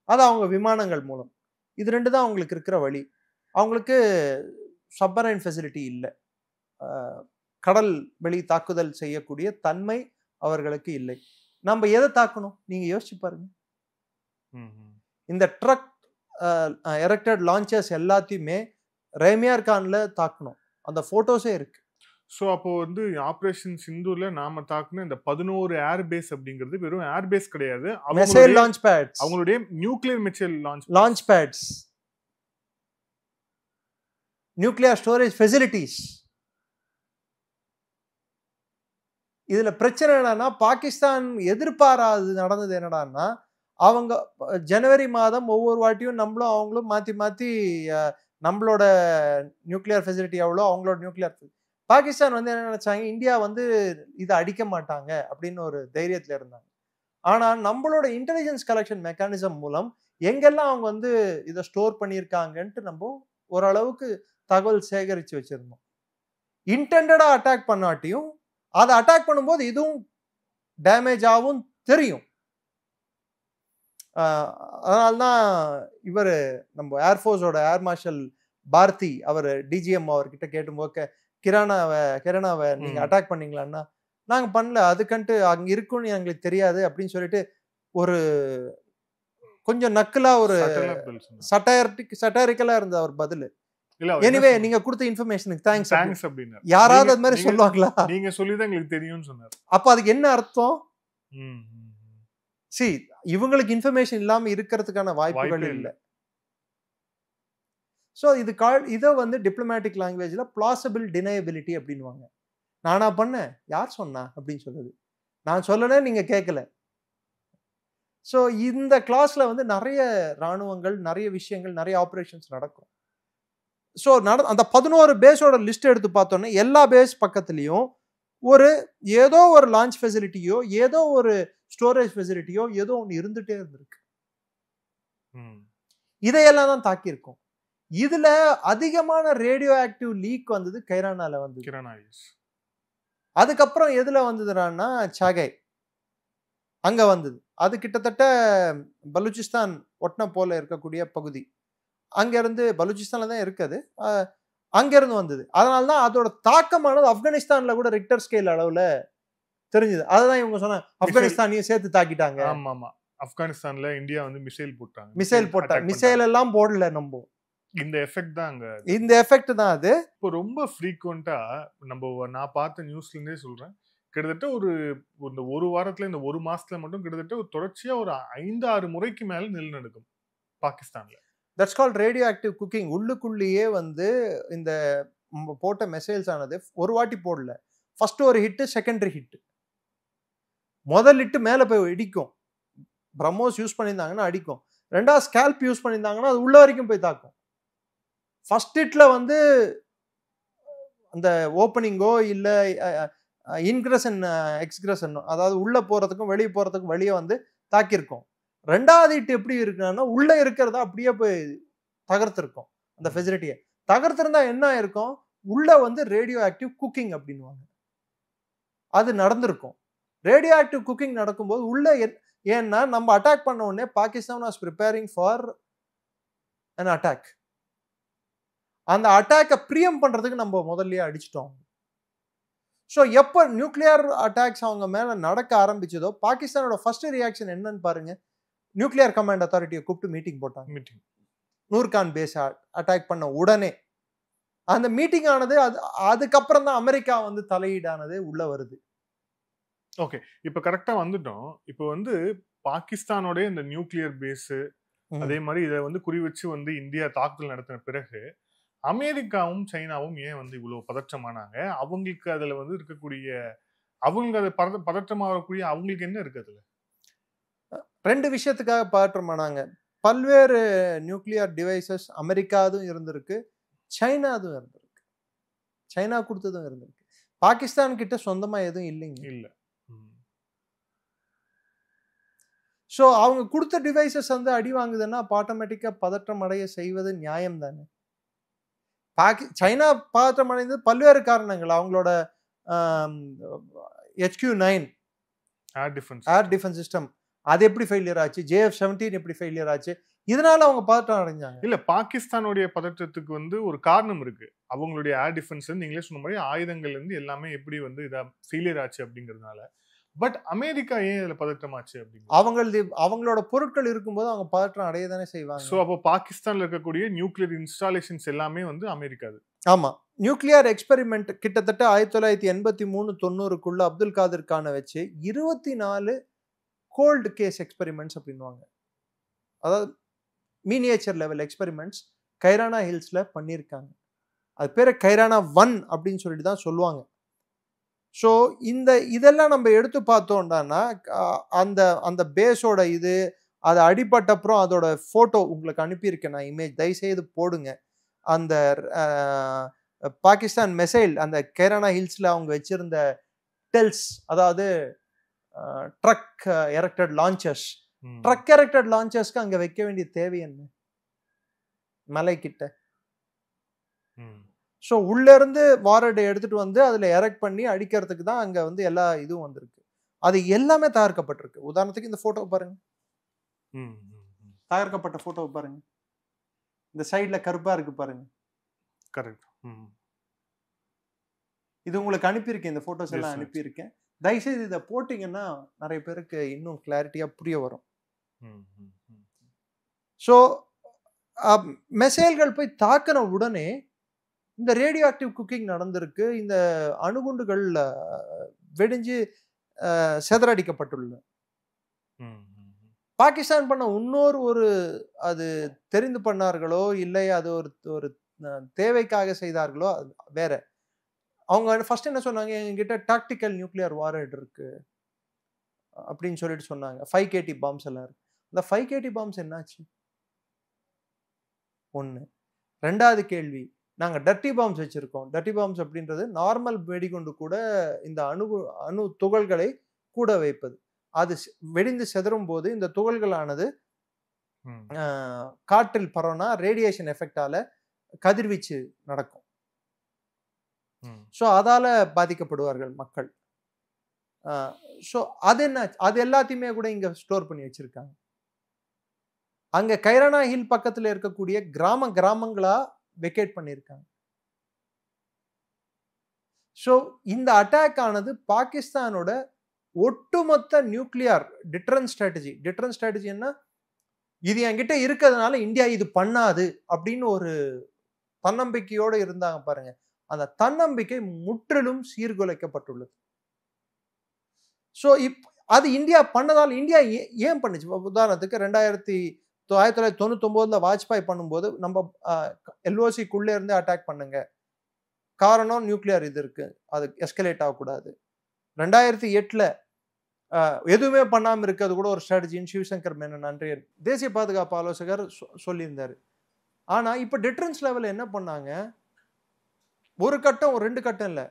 அது அவங்க விமானங்கள் மூலம். இது 2 தான் அவங்களுக்கு இருக்கிற வழி. அவங்களுக்கு சப்மரைன் ஃபெசிலிட்டி இல்லை, கடல் வெளி தாக்குதல் செய்யக்கூடிய தன்மை அவர்களுக்கு இல்லை. நம்ம எதை தாக்கணும் நீங்க யோசிச்சு பாருங்க. இந்த ட்ரக் எரெக்டட் லான்ச்சர்ஸ் எல்லாத்தையுமே ரேமியார் கான்ல தாக்கணும். அந்த போட்டோஸே இருக்கு. ஸோ அப்போ வந்து ஆபரேஷன் சிந்தூர்ல நாம தாக்குன இந்த 11 ஏர்பேஸ் அப்படிங்கிறது வெறும் ஏர்பேஸ் கிடையாது, மிசைல் லான்ச் பேட்ஸ், அவங்களுடைய nuclear missile launch pads, nuclear storage facilities. இதுல பிரச்சனை என்னன்னா, பாகிஸ்தான் எதிர்பாராது நடந்தது என்னடான்னா, அவங்க ஜனவரி மாதம் ஒவ்வொரு வாட்டியும் நம்மளும் அவங்களும் மாத்தி மாத்தி நம்மளோட நியூக்ளியர் ஃபெசிலிட்டி எவ்வளோ, அவங்களோட நியூக்ளியர். பாகிஸ்தான் வந்து என்ன நினைச்சாங்க, இந்தியா வந்து இதை அடிக்க மாட்டாங்க அப்படின்னு ஒரு தைரியத்துல இருந்தாங்க. ஆனா நம்மளோட இன்டெலிஜென்ஸ் கலெக்ஷன் மெக்கானிசம் மூலம் எங்கெல்லாம் அவங்க வந்து இதை ஸ்டோர் பண்ணியிருக்காங்கன்ட்டு நம்ம ஓரளவுக்கு தகவல் சேகரித்து வச்சிருந்தோம். இன்டெண்டடா அட்டாக் பண்ணாட்டியும் அதை அட்டாக் பண்ணும்போது இதுவும் டேமேஜ் ஆகும் தெரியும். அதனால்தான் இவர் நம்ம ஏர்ஃபோர்ஸோட ஏர் மார்ஷல் பாரதி அவர் டிஜிஎம் அவர்கிட்ட கேட்டும்போது கிரணாவை நீங்க அட்டாக் பண்ணீங்களான்னா நாங்க பண்ணல, அதுக்கன்ட்டு அங்க இருக்குன்னு எங்களுக்கு தெரியாது அப்படின்னு சொல்லிட்டு ஒரு கொஞ்சம் நக்கலா ஒரு சட்டாரிக்கலா இருந்த அவர் பதில். எனிவே நீங்க கொடுத்த இன்ஃபர்மேஷனுக்கு தேங்க்ஸ் அப்படின்னு யாராவது அது மாதிரி சொல்லுவாங்களா? நீங்க சொல்லிதான் எங்களுக்கு தெரியும்னு சொன்னார். அப்ப அதுக்கு என்ன அர்த்தம்? சி இவங்களுக்கு இன்ஃபர்மேஷன் இல்லாம இருக்கிறதுக்கான வாய்ப்புகள் இல்லை. ஸோ இதை வந்து டிப்ளமேட்டிக் லாங்குவேஜ்ல பிளாசிபிள் டினையபிலிட்டி அப்படின்வாங்க. நானா பண்ணேன், யார் சொன்னா அப்படின்னு சொல்லுது, நான் சொல்லல நீங்க கேட்கல. ஸோ இந்த கிளாஸ்ல வந்து நிறைய இராணுவங்கள், நிறைய விஷயங்கள், நிறைய ஆப்ரேஷன்ஸ் நடக்கும். ஸோ அந்த 11 பேஸோட லிஸ்ட் எடுத்து பார்த்தோன்னே எல்லா பேஸ் பக்கத்துலையும் ஏதோ ஒரு லான்ச் ஃபெசிலிட்டியோ ஏதோ ஒரு ஸ்டோரேஜ் ஃபெசிலிட்டியோ ஏதோ ஒன்று இருந்துட்டே இருந்திருக்கு. இதையெல்லாம் தான் தாக்கியிருக்கோம். இதுல அதிகமான ரேடியோ ஆக்டிவ் லீக் வந்தது கைரானால வந்து. அதுக்கப்புறம் எதுல வந்ததுன்னா சாகை அங்க வந்தது. அது கிட்டத்தட்ட பலூச்சிஸ்தான் ஒட்ன போல இருக்கக்கூடிய பகுதி. அங்கிருந்து பலூச்சிஸ்தான்ல தான் இருக்குது, அங்கிருந்து வந்தது. அதனால்தான் அதோட தாக்கமானது ஆப்கானிஸ்தான்ல கூட ரிக்டர் ஸ்கேல் அளவுல தெரிஞ்சது. அதுதான் இவங்க சொன்னாங்க ஆப்கானிஸ்தானையும் சேர்த்து தாக்கிட்டாங்க. ஆமா, ஆப்கானிஸ்தான்ல இந்தியா வந்து மிசைல் போட்டாங்க. மிசைல் எல்லாம் போடல, நம்ம இந்த எஃபெக்ட் தான் அங்க, இந்த எஃபெக்ட் தான் அது. இப்போ ரொம்ப ஃப்ரீக்வெண்டா நான் பார்த்த நியூஸ்ல இருந்தே சொல்றேன், கிட்டத்தட்ட ஒரு வாரத்துல இந்த ஒரு மாசத்துல மட்டும் கிட்டத்தட்ட தொடர்ச்சியா ஒரு 5-6 முறைக்கு மேல நிலநடுக்கம் பாகிஸ்தான்ல. That's called radio active cooking. உள்ளுக்குள்ளேயே வந்து இந்த போட்ட மெசேஜ் ஆனது ஒரு வாட்டி போடல, ஃபர்ஸ்ட் ஒரு ஹிட், செகண்டரி ஹிட். முதல் ஹிட் மேல போய் இடிக்கும், பிரம்மோஸ் யூஸ் பண்ணியிருந்தாங்கன்னா அடிக்கும். ரெண்டாவது ஸ்கேல்ப் யூஸ் பண்ணியிருந்தாங்கன்னா அது உள்ள வரைக்கும் போய் தாக்கும். ஃபர்ஸ்ட் ஹிட்ல வந்து அந்த ஓப்பனிங்கோ இல்ல இன்கிரஷன் எக்ஸ்கிரஷன், அதாவது உள்ள போறதுக்கும் வெளியே போறதுக்கும் வெளியே வந்து தாக்கியிருக்கும். ரெண்டாவது ஹிட் எப்படி இருக்குன்னா உள்ள இருக்கிறதா அப்படியே போய் தகர்த்திருக்கும். அந்த ஃபெசிலிட்டியை தகர்த்திருந்தா என்ன இருக்கும், உள்ள வந்து ரேடியோ ஆக்டிவ் குக்கிங் அப்படின்வாங்க, அது நடந்திருக்கும். ரேடியோ ஆக்டிவ் குக்கிங் நடக்கும்போது உள்ள ஏன்னா நம்ம அட்டாக் பண்ண உடனே Pakistan was preparing for an attack. அந்த அட்டாக்கை ப்ரீஎம் பண்றதுக்கு நம்ம முதல்லயே அடிச்சிட்டோம். ஸோ எப்போ நியூக்ளியர் அட்டாக்ஸ் அவங்க மேல நடக்க ஆரம்பிச்சதோ பாகிஸ்தானோட ஃபர்ஸ்ட் ரியாக்ஷன் என்னன்னு பாருங்க, நியூக்ளியர் கமாண்ட் அத்தாரிட்டியை கூப்பிட்டு மீட்டிங் போட்டாங்க. நூர்கான் பேஸ் அட்டாக் பண்ண உடனே அந்த மீட்டிங் ஆனது. அதுக்கப்புறம் தான் அமெரிக்கா வந்து தலையீடானது உள்ள வருது. ஓகே, இப்ப கரெக்டா வந்துட்டோம். இப்ப வந்து பாகிஸ்தானோட இந்த நியூக்ளியர் பேஸ் அதே மாதிரி இதை வந்து குறி வச்சு வந்து இந்தியா தாக்குதல் நடத்தின பிறகு அமெரிக்காவும் சைனாவும் ஏன் வந்து இவ்வளவு பதற்றமானாங்க? அவங்களுக்கு அதுல வந்து இருக்கக்கூடிய அவங்களுக்கு அது பதற்றமாகக்கூடிய அவங்களுக்கு என்ன இருக்கு அதுல? 2 விஷயத்துக்காக பதற்றமானாங்க. பல்வேறு நியூக்ளியர் டிவைசஸ் அமெரிக்காவும் இருந்திருக்கு, சைனாவும் இருந்திருக்கு, சைனா கொடுத்ததும் இருந்திருக்கு. பாகிஸ்தான் கிட்ட சொந்தமா எதுவும் இல்லைங்க. இல்ல. ஸோ அவங்க கொடுத்த டிவைசஸ் வந்து அடி வாங்குதுன்னா ஆட்டோமேட்டிக்கா பதற்றம் அடைய செய்வது நியாயம் தானே. சைனா பதற்றம் அடைந்தது பல்வேறு காரணங்கள். அவங்களோட HQ-9 ஏர் டிஃபென்ஸ் சிஸ்டம் அது எப்படி ஃபெயிலியர் ஆச்சு, JF-17 எப்படி ஃபெயிலியர் ஆச்சு, இதனால அவங்க பதற்றம் அடைஞ்சாங்க. இல்ல, பாகிஸ்தானுடைய பதற்றத்துக்கு வந்து ஒரு காரணம் இருக்கு. அவங்களுடைய ஏர் டிஃபென்ஸ் நீங்களே சொன்ன மாதிரி ஆயுதங்கள்ல இருந்து எல்லாமே எப்படி வந்து இதா ஃபெயிலியர் ஆச்சு அப்படிங்கிறதுனால. பட் அமெரிக்கா ஏன் இதுல பதற்றமாச்சு அப்படிங்க? அவங்களோட பொருட்கள் இருக்கும்போது அவங்க பதற்றம் அடைய தானே செய்வாங்க. ஸோ அப்போ பாகிஸ்தான்ல இருக்கக்கூடிய நியூக்ளியர் இன்ஸ்டாலேஷன்ஸ் எல்லாமே வந்து அமெரிக்காது. ஆமா, நியூக்ளியர் எக்ஸ்பெரிமெண்ட் கிட்டத்தட்ட 1983-90க்குள்ள அப்துல் காதிர் கானை வச்சு 24 கோல்டு கேஸ் எக்ஸ்பெரிமெண்ட்ஸ் அப்படின்வாங்க. அதாவது மினியேச்சர் லெவல் எக்ஸ்பெரிமெண்ட்ஸ் கைரானா ஹில்ஸ்ல பண்ணியிருக்காங்க. அது பேர் கைரானா 1 அப்படின்னு சொல்லிட்டு தான் சொல்லுவாங்க. ஸோ இதெல்லாம் நம்ம எடுத்து பார்த்தோம்னா அந்த அந்த பேஸோட அது அடிபட்டப்புறம் அதோட ஃபோட்டோ உங்களுக்கு அனுப்பியிருக்கேன் நான், இமேஜ் தயவுசெய்து போடுங்க. அந்த பாகிஸ்தான் மிசைல் அந்த கைரானா ஹில்ஸில் அவங்க வச்சிருந்த டெல்ஸ், அதாவது truck erected launchers, truck erected லான்ச்சர்ஸ்க்கு அங்கே வைக்க வேண்டிய தேவை என்ன மலை கிட்ட? ஸோ உள்ள இருந்து வாரடை எடுத்துட்டு வந்து அதில் எரெக்ட் பண்ணி அடிக்கிறதுக்கு தான் அங்கே வந்து எல்லா இதுவும் வந்திருக்கு. அது எல்லாமே தகர்க்கப்பட்டிருக்கு. உதாரணத்துக்கு இந்த போட்டோ பாருங்க, ம், ம், ம். தகர்க்கப்பட்ட போட்டோ பாருங்க, இந்த சைடுல கருப்பா இருக்கு பாருங்க. கரெக்ட். ம். இது உங்களுக்கு அனுப்பியிருக்கேன், இந்த போட்டோஸ் எல்லாம் Yes, sir. அனுப்பியிருக்கேன். தயவுசெய்து இதை போட்டிங்கன்னா நிறைய பேருக்கு இன்னும் கிளாரிட்டியா புரிய வரும். ம், ம், ம். ஸோ மெசைல்கள் போய் தாக்கின உடனே இந்த ரேடியோ ஆக்டிவ் குக்கிங் நடந்திருக்கு. இந்த அணுகுண்டுகள் வெடிஞ்சு சிதறடிக்கப்பட்டுள்ளது. ம், ம், ம். பாகிஸ்தான் பண்ண இன்னொரு அது தெரிந்து பண்ணார்களோ இல்லை அது ஒரு தேவைக்காக செய்தார்களோ அது வேற. அவங்க ஃபர்ஸ்ட் என்ன சொன்னாங்க, எங்ககிட்ட டாக்டிக்கல் நியூக்ளியர் வார்ஹெட் இருக்கு அப்படின்னு சொல்லிட்டு சொன்னாங்க. 5 KT பாம்ஸ் எல்லாம் இருக்கு. அந்த 5 KT பாம்ஸ் என்னாச்சு? ஒன்று. ரெண்டாவது கேள்வி, நாங்கள் டர்ட்டி பாம்ஸ் வச்சிருக்கோம். டர்ட்டி பாம்ஸ் அப்படின்றது நார்மல் வெடிகுண்டு கூட இந்த அணு துகள்களை கூட வைப்பது. அது வெடிந்து செதறும் போது இந்த துகள்களானது காற்றில் பரவனா ரேடியேஷன் எஃபெக்டால கதிர்வீச்சு நடக்கும். ஸோ அதால பாதிக்கப்படுவார்கள் மக்கள். ஸோ அது என்ன, அது எல்லாத்தையுமே கூட இங்க ஸ்டோர் பண்ணி வச்சிருக்காங்க. அங்க கைரானா ஹில் பக்கத்துல இருக்கக்கூடிய கிராமங்களா வெக்கேட் பண்ணியிருக்காங்க. ஸோ இந்த அட்டாக் ஆனது பாகிஸ்தானோட ஒட்டுமொத்த நியூக்ளியர் டிட்டரன்ஸ் ஸ்ட்ராட்டஜின்னா இது என்கிட்ட இருக்கிறதுனால இந்தியா இது பண்ணாது அப்படின்னு ஒரு தன்னம்பிக்கையோடு இருந்தாங்க பாருங்க. அந்த தன்னம்பிக்கை முற்றிலும் சீர்குலைக்கப்பட்டுள்ளது. ஸோ அது இந்தியா பண்ணதால் இந்தியா ஏன் பண்ணுச்சு? உதாரணத்துக்கு 1999 வாஜ்பாய் பண்ணும்போது நம்ம LOCக்குள்ளே இருந்து அட்டாக் பண்ணுங்க, காரணம் நியூக்ளியர் இது இருக்கு, அது எஸ்கலேட் ஆகக்கூடாது. 2008 எதுவுமே பண்ணாமல் இருக்கிறது கூட ஒரு ஸ்ட்ராட்டஜின்னு சிவசங்கர் மேனன் அன்றைய தேசிய பாதுகாப்பு ஆலோசகர் சொல்லியிருந்தாரு. ஆனால் இப்போ டிட்டரன்ஸ் லெவலில் என்ன பண்ணாங்க, ஒரு கட்டம் 2 கட்டம் இல்லை,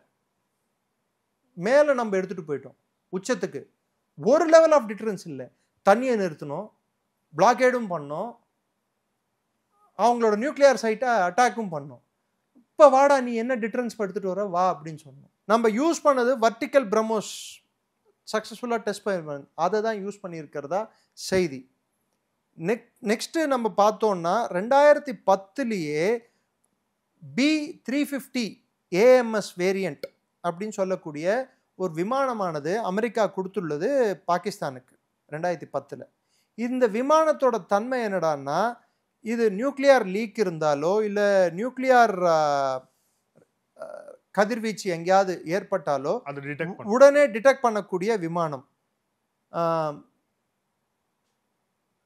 மேலே நம்ம எடுத்துட்டு போயிட்டோம் உச்சத்துக்கு. ஒரு லெவல் ஆஃப் டிட்டரன்ஸ் இல்லை, தண்ணியை நிறுத்தணும், பிளாக்கேடும் பண்ணோம், அவங்களோட நியூக்ளியர் சைட்டை அட்டாக்கும் பண்ணோம். இப்போ வாடா நீ என்ன டிட்டரன்ஸ் எடுத்துட்டு வர வா அப்படின்னு சொன்னோம். நம்ம யூஸ் பண்ணது வர்டிக்கல் பிரம்மோஸ் சக்ஸஸ்ஃபுல்லாக டெஸ்ட் பண்ணி அதை தான் யூஸ் பண்ணியிருக்கிறதா செய்தி. நெக்ஸ்ட்டு நம்ம பார்த்தோம்னா 2010 B350 AMS வேரியண்ட் அப்படின்னு சொல்லக்கூடிய ஒரு விமானமானது அமெரிக்கா கொடுத்துள்ளது பாகிஸ்தானுக்கு 2010. இந்த விமானத்தோட தன்மை என்னடான்னா, இது நியூக்ளியர் லீக் இருந்தாலோ இல்லை நியூக்ளியர் கதிர்வீச்சு எங்கேயாவது ஏற்பட்டாலோ உடனே டிடெக்ட் பண்ணக்கூடிய விமானம்.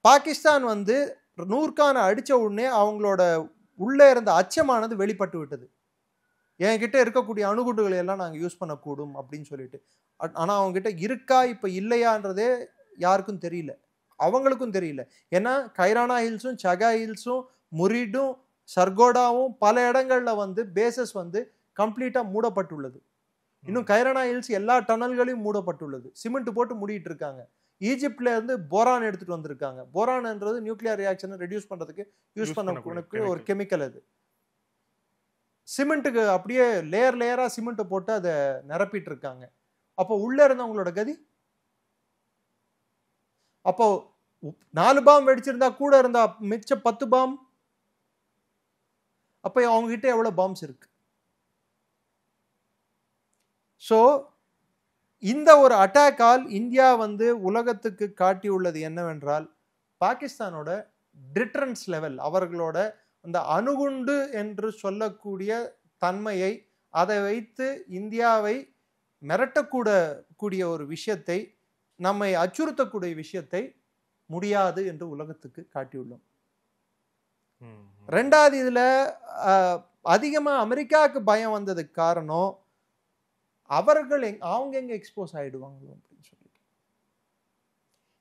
பாகிஸ்தான் வந்து நூர்கானை அடித்த உடனே அவங்களோட உள்ளே இருந்த அச்சமானது வெளிப்பட்டு விட்டது. என்கிட்ட இருக்கக்கூடிய அணுகுண்டுகளை எல்லாம் நாங்கள் யூஸ் பண்ணக்கூடும் அப்படின்னு சொல்லிட்டு. ஆனால் அவங்ககிட்ட இருக்கா இப்போ இல்லையான்றதே யாருக்கும் தெரியல, அவங்களுக்கும் தெரியல. ஏன்னா கைரானா ஹில்ஸும் சகா ஹில்ஸும் முரிடும் சர்கோடாவும் பல இடங்களில் வந்து பேசஸ் வந்து கம்ப்ளீட்டாக மூடப்பட்டுள்ளது. இன்னும் கைரானா ஹில்ஸ் எல்லா டனல்களையும் மூடப்பட்டுள்ளது, சிமெண்ட் போட்டு மூடிட்டு இருக்காங்க. ஈஜிப்ட்ல இருந்து போரான் எடுத்துட்டு வந்திருக்காங்க. போரான்ன்றது நியூக்ளியர் ரியாக்ஷனை ரெடியூஸ் பண்றதுக்கு யூஸ் பண்ணக்கூடிய ஒரு கெமிக்கல். அது சிமெண்ட்டுக்கு அப்படியே லேயரா சிமெண்ட்டை போட்டு அதை நிரப்பிட்டு இருக்காங்க. அப்போ உள்ள இருந்தவங்களோட கதி, அப்போ 4 பாம் வெடிச்சிருந்தா கூட இருந்தா மிச்ச 10 பாம், அப்போ அவங்க கிட்ட எவ்வளவு பாம்ஸ் இருக்கு? ஸோ இந்த ஒரு அட்டாக்கால் இந்தியா வந்து உலகத்துக்கு காட்டியுள்ளது என்னவென்றால், பாகிஸ்தானோட டிட்டரன்ஸ் லெவல், அவர்களோட அந்த அணுகுண்டு என்று சொல்லக்கூடிய தன்மையை, அதை வைத்து இந்தியாவை மிரட்டக்கூடக்கூடிய ஒரு விஷயத்தை, நம்மை அச்சுறுத்தக்கூடிய விஷயத்தை முடியாது என்று உலகத்துக்கு காட்டியுள்ளோம். ரெண்டாவது, இதுல அதிகமா அமெரிக்காவுக்கு பயம் வந்ததுக்கு காரணம், அவர்கள் அவங்க எங்க எக்ஸ்போஸ் ஆயிடுவாங்களோ அப்படின்னு சொல்லிட்டு.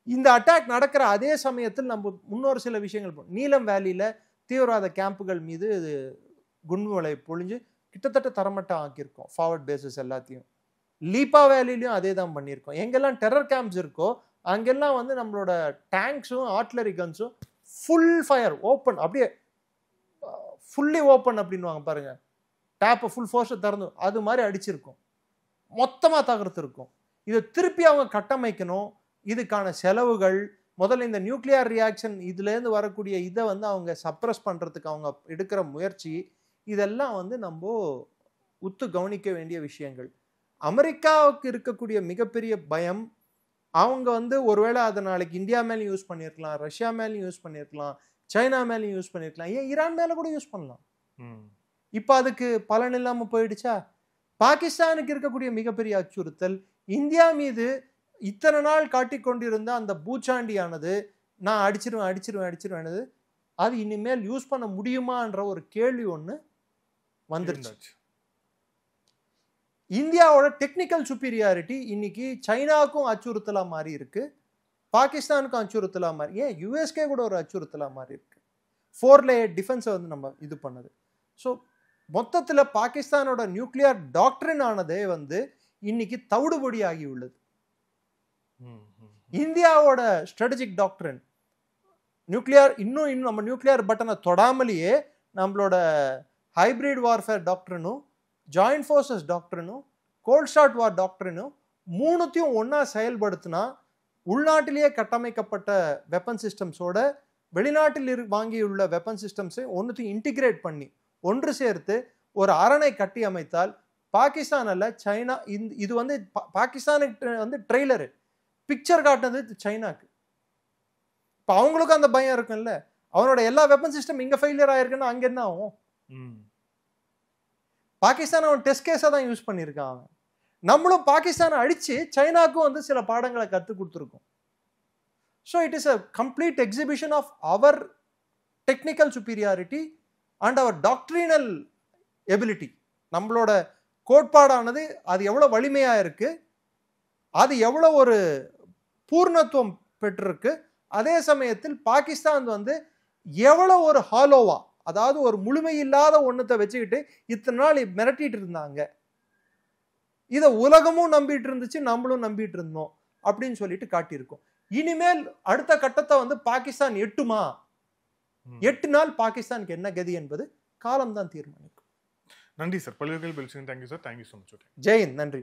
இந்த அட்டாக் நடக்கிற அதே சமயத்தில் நம்ம இன்னொரு சில விஷயங்கள், நீலம் வேலியில தீவிரவாத கேம்புகள் மீது குண்டுமலை பொழிஞ்சு கிட்டத்தட்ட தரமட்டம் ஆக்கியிருக்கோம் ஃபார்வர்ட் பேசஸ் எல்லாத்தையும். லீப்பா வேலிலையும் அதே தான் பண்ணியிருக்கோம். எங்கெல்லாம் டெரர் கேம்ப்ஸ் இருக்கோ அங்கெல்லாம் வந்து நம்மளோட டேங்க்ஸும் artillery consume full fire open, அப்படியே ஃபுல்லி ஓப்பன் அப்படின்வாங்க பாருங்க, டேப்பை ஃபுல் ஃபோர்ஸை திறந்து அது மாதிரி அடிச்சிருக்கோம், மொத்தமாக தகர்த்து இருக்கும். இதை திருப்பி அவங்க கட்டமைக்கணும். இதுக்கான செலவுகள், முதல்ல இந்த நியூக்ளியர் ரியாக்ஷன் இதுலேருந்து வரக்கூடிய இதை வந்து அவங்க சப்ரஸ் பண்ணுறதுக்கு அவங்க எடுக்கிற முயற்சி, இதெல்லாம் வந்து நம்ம உத்து கவனிக்க வேண்டிய விஷயங்கள். அமெரிக்காவுக்கு இருக்கக்கூடிய மிகப்பெரிய பயம், அவங்க வந்து ஒருவேளை அதை நாளைக்கு இந்தியா மேலேயும் யூஸ் பண்ணியிருக்கலாம், ரஷ்யா மேலேயும் யூஸ் பண்ணியிருக்கலாம், சைனா மேலேயும் யூஸ் பண்ணியிருக்கலாம், ஏன் ஈரான் மேலே கூட யூஸ் பண்ணலாம். இப்போ அதுக்கு பலன் இல்லாமல் போயிடுச்சா? பாகிஸ்தானுக்கு இருக்கக்கூடிய மிகப்பெரிய அச்சுறுத்தல், இந்தியா மீது இத்தனை நாள் காட்டிக்கொண்டிருந்த அந்த பூச்சாண்டியானது, நான் அடிச்சிருவேன், அது இனிமேல் யூஸ் பண்ண முடியுமான்ற ஒரு கேள்வி ஒன்று வந்துருச்சு. இந்தியாவோட டெக்னிக்கல் சுப்பீரியாரிட்டி இன்னைக்கு சைனாவுக்கும் அச்சுறுத்தலா மாறி இருக்கு, பாகிஸ்தானுக்கும் அச்சுறுத்தலா மாறி, ஏன் யூஎஸ்கே கூட ஒரு அச்சுறுத்தலா மாறி இருக்கு. 4 லேயர் டிஃபென்ஸை வந்து நம்ம இது பண்ணுது. ஸோ மொத்தத்தில் பாகிஸ்தானோட நியூக்ளியர் டாக்டரின் ஆனதே வந்து இன்னைக்கு தவிடுபொடி ஆகி உள்ளது. இந்தியாவோட ஸ்ட்ராட்டஜிக் டாக்டரின் நியூக்ளியர் இன்னும் நம்ம நியூக்ளியர் பட்டனை தொடாமலேயே நம்மளோட ஹைபிரிட் வார்ஃபேர் டாக்டரினும், ஜாயிண்ட் ஃபோர்ஸஸ் டாக்டரினும், கோல்ட் ஸ்டார்ட் வார் டாக்டரினும் மூணுத்தையும் ஒன்றா செயல்படுத்தினா உள்நாட்டிலேயே கட்டமைக்கப்பட்ட வெப்பன் சிஸ்டம்ஸோட வெளிநாட்டில் வாங்கியுள்ள வெப்பன் சிஸ்டம்ஸை ஒன்றுத்தையும் இன்டிகிரேட் பண்ணி ஒன்று சேர்த்து ஒரு அரணை கட்டி அமைத்தால் பாகிஸ்தான் அல்ல சைனா, இது வந்து பாகிஸ்தானுக்கு வந்து ட்ரெய்லரு பிக்சர் காட்டினது சைனாக்கு. இப்போ அவங்களுக்கும் அந்த பயம் இருக்குல்ல, அவனோட எல்லா வெப்பன் சிஸ்டம் இங்கே ஃபெயிலியர் ஆயிருக்குன்னா அங்கே என்ன ஆகும்? பாகிஸ்தான் அவன் டெஸ்ட் கேஸாக தான் யூஸ் பண்ணியிருக்கான். அவன் நம்மளும் பாகிஸ்தானை அடித்து சைனாக்கும் வந்து சில பாடங்களை கற்றுக் கொடுத்துருக்கோம். So it is a complete exhibition of our technical superiority and our doctrinal ability. நம்மளோட கோட்பாடானது அது எவ்வளோ வலிமையாக இருக்குது, அது எவ்வளோ ஒரு பூர்ணத்துவம் பெற்றிருக்கு, அதே சமயத்தில் பாகிஸ்தான் வந்து எவ்வளோ ஒரு ஹாலோவா, அதாவது ஒரு முழுமையில்லாத ஒன்றத்தை வச்சுக்கிட்டு இத்தனை நாள் மிரட்டிட்டு இருந்தாங்க, இதை உலகமும் நம்பிட்டு இருந்துச்சு, நம்மளும் நம்பிட்டு இருந்தோம் அப்படின்னு சொல்லிட்டு காட்டியிருக்கோம். இனிமேல் அடுத்த கட்டத்தை வந்து பாகிஸ்தான் எட்டுமா? 8 நாள் பாகிஸ்தானுக்கு என்ன கதி என்பது காலம்தான் தீர்மானிக்கும். நன்றி சார். பல்வேறு பேசுங்க. Thank you sir. Thank you so much. Jain, நன்றி.